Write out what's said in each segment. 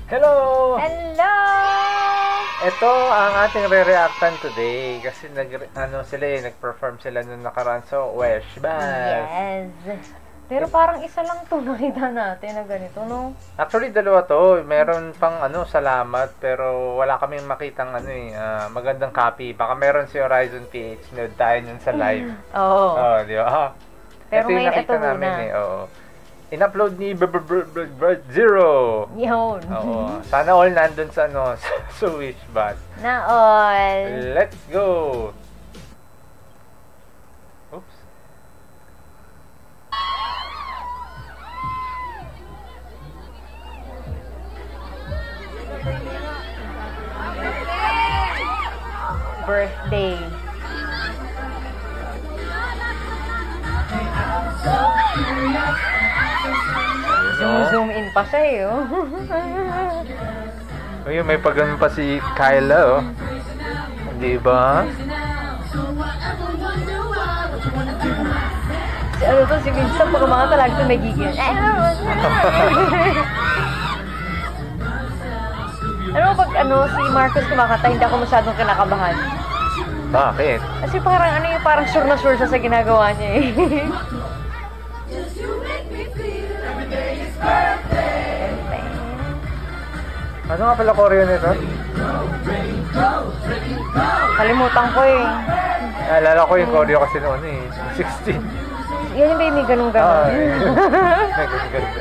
Hello! Hello! Ito ang ating re-reactan today kasi nag-perform sila nung nakaraan sa Wish Bash. Yes. Pero parang isa lang to nakita natin na ganito, no? Actually, dalawa to. Meron pang salamat pero wala kaming makitang magandang copy. Baka meron si Horizon PH na tayo nun sa live. Oo. Oh, di ba? Pero ito yung nakita namin Oo. In-upload ni Zero. Yun. Oo. Sana all nandun sa sa Wish Bash. Na all. Let's go. Oops. Birthday. Zoom in pa siya eh, oh. Ayun, may pagano pa si Kyla, oh. Di ba? Si Vincent, pag mga talaga ito nagigil. Pag si Marcos kumakanta, hindi ako masyadong kinakabahan. Bakit? Kasi parang sure na sure siya sa ginagawa niya eh. Ano nga pala Korean nito? Kalimutan ko eh. Naalala ko yung Koreo kasi noon 16. Yan yung may ganun-ganun. May ganun-ganun.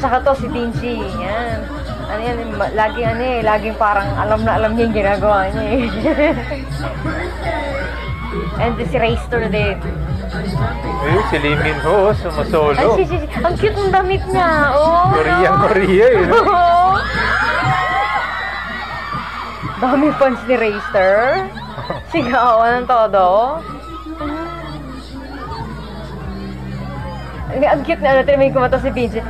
Saka to si Tinchi. Yan. Laging parang alam na alam niya yung ginagawa niya eh. And si Rayster din. Ayun, si Lee Min Ho, sumusolo. Ay, ang cute ng damit niya. Oh, Korea eh. Oh. Dami fans ni Rayster. Sigawan ng todo. Ang cute na may kumata si Vincent.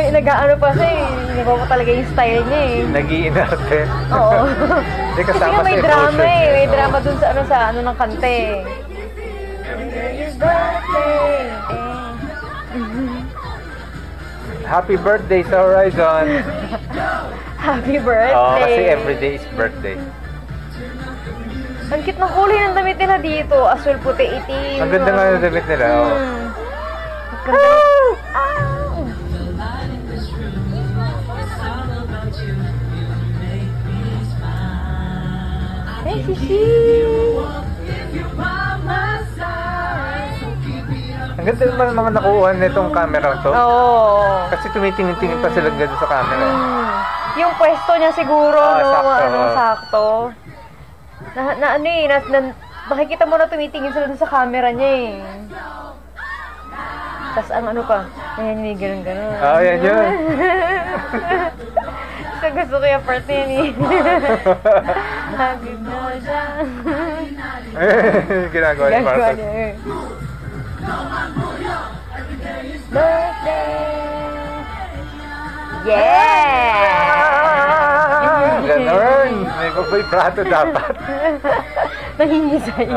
Nag-ano pa siya eh. Nagawa pa talaga yung style niya eh. Nag-iinarte. Oo. Kasi nga may drama eh. May drama dun sa ng kante. Happy birthday sa Horizon. Happy birthday. Oo, kasi everyday is birthday. Ang cute ng kulay ng damit nila dito. Asul, puti, itim. Ang ganda nga ng damit nila. Hey, Shishi! Ang ganda naman mga nakuha nitong camera to. Oo. Kasi tumitingin-tingin pa sila ganda sa camera. Yung pwesto niya siguro, sakto. Makikita mo na tumitingin sila dun sa camera niya eh. Tapos ayan yung ganun-ganun. Yan yun. Gusto ko yung part niya eh. Hagod na siya. Ginagawa ni Marcos. Birthday! Yeah! Ganun. May vibrato dapat. Nangingisay.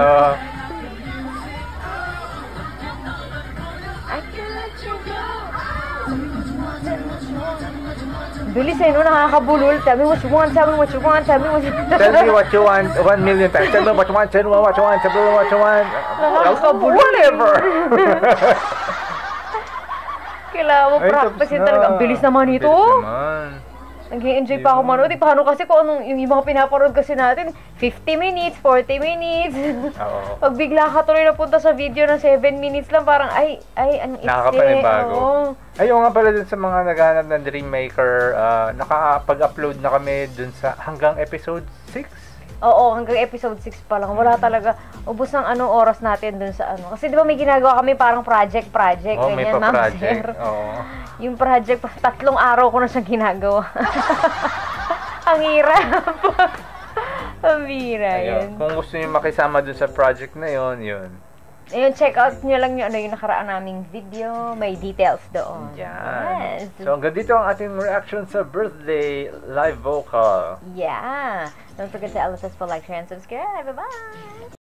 Bilis eh, nakakabulol. Tell me what you want, tell me what you want, tell me what you want. Tell me what you want 1 million times. Tell me what you want, tell me what you want, tell me what you want. Nakakabulol. Whatever! Kailangan mo practice yun talaga. Ang bilis naman ito. Bilis naman. Nag-i-enjoy pa ako manood. Paano kasi kung yung mga pinapanood kasi natin, 50 minutes, 40 minutes. Oo. Pag bigla ka tuloy napunta sa video na 7 minutes lang, parang ang itse. Nakakapanibago. Ayun nga pala dun sa mga naghahanap ng Dreammaker, nakapag-upload na kami dun sa hanggang episode 6. Oo, hanggang episode 6 pa lang. Wala talaga. Ubus ng oras natin dun sa Kasi di ba may ginagawa kami parang project. Oo, may pa-project. Oo. Yung project, 3 araw ko na siyang ginagawa. Ang hirap. Ang hirap yun. Kung gusto niyo makisama dun sa project na yun. Ayun, check out nyo lang yung nakaraan naming video. May details doon. Yan. Yes. So, hanggang dito ang ating reaction sa birthday live vocal. Yeah. Don't forget to LSS for like, share, and subscribe. Bye-bye.